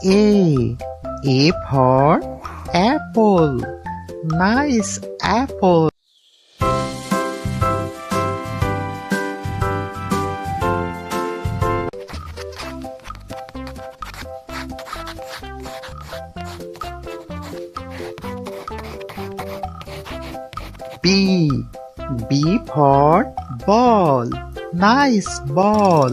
A for apple. Nice apple. B for ball. Nice ball.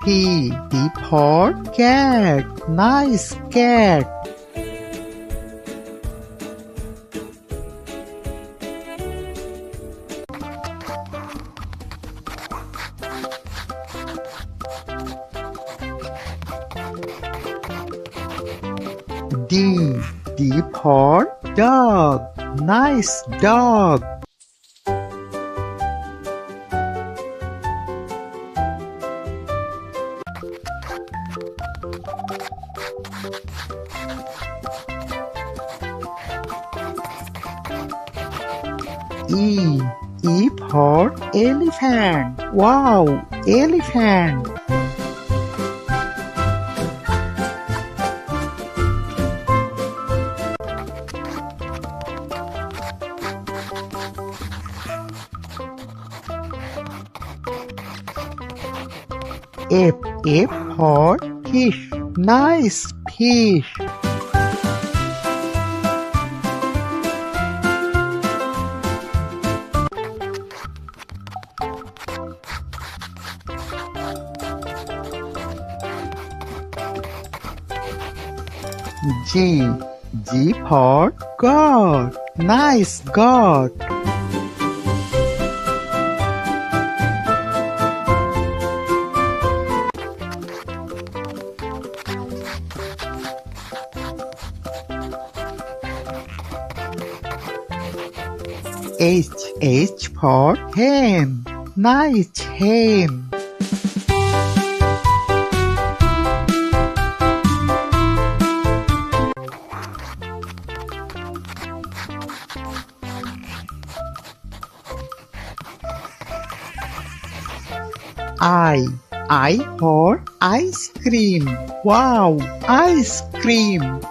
P for cat. Nice cat. D for dog. Nice dog. E for elephant. Wow, elephant. F for fish. Nice fish. G for God. Nice God. H for hen. Nice hen. I for ice cream. Wow, ice cream.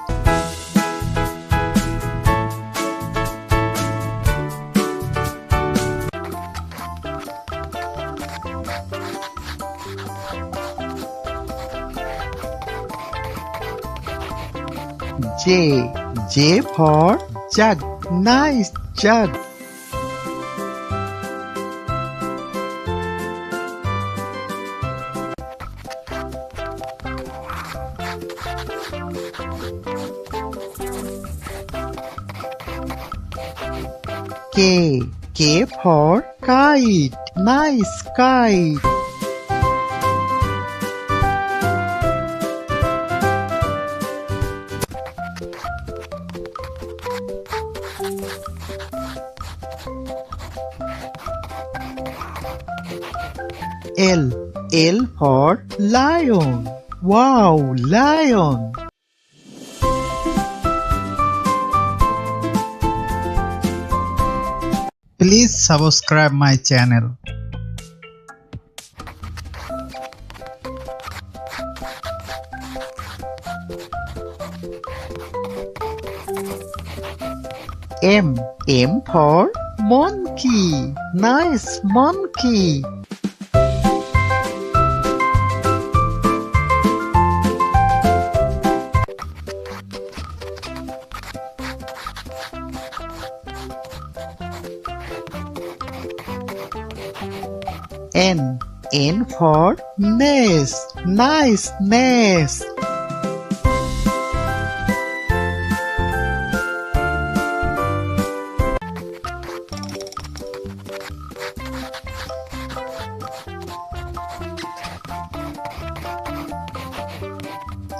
J for jug. Nice jug. K for kite. Nice kite. L for lion. Wow, lion. Please subscribe my channel. M for monkey. Nice monkey. N for nest. Nice nest.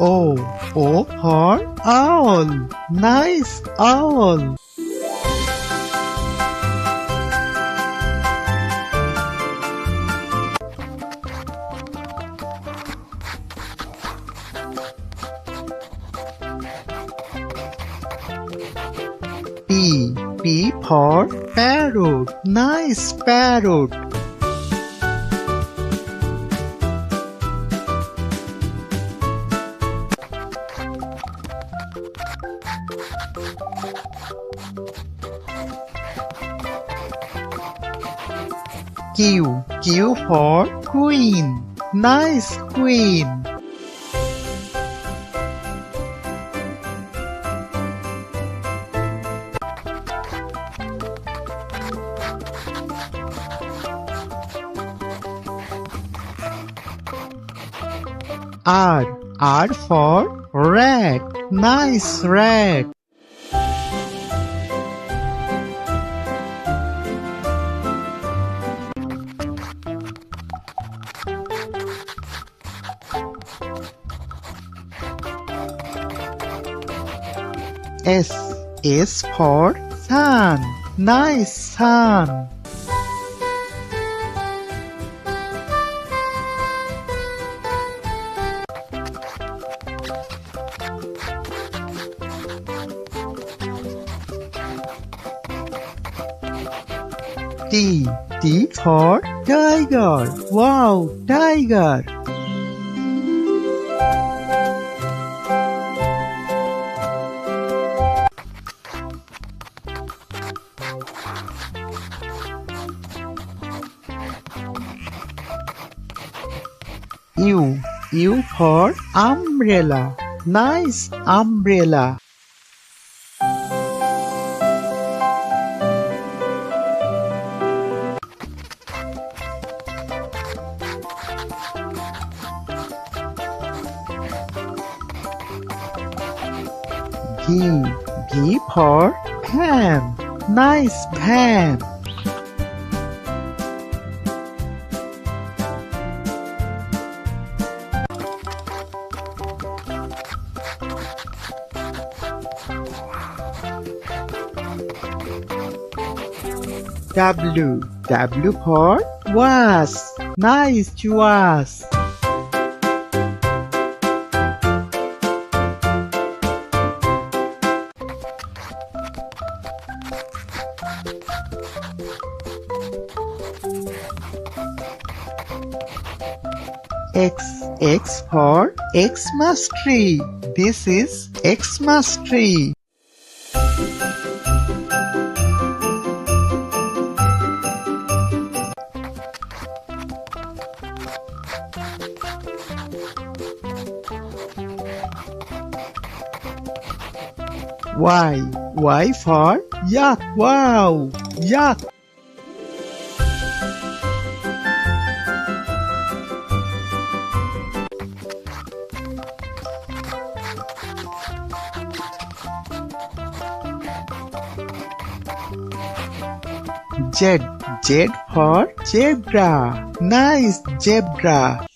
O for owl. Nice owl. for parrot. Nice parrot. Q for queen. Nice queen. R for rat. Nice rat. S for sun. Nice sun. T for tiger. Wow, tiger. U for umbrella. Nice umbrella. V for van. Nice van. W for was. Nice was. X for Xmas tree. This is Xmas tree. Y for yak. Wow, yak. Z for zebra. Nice zebra.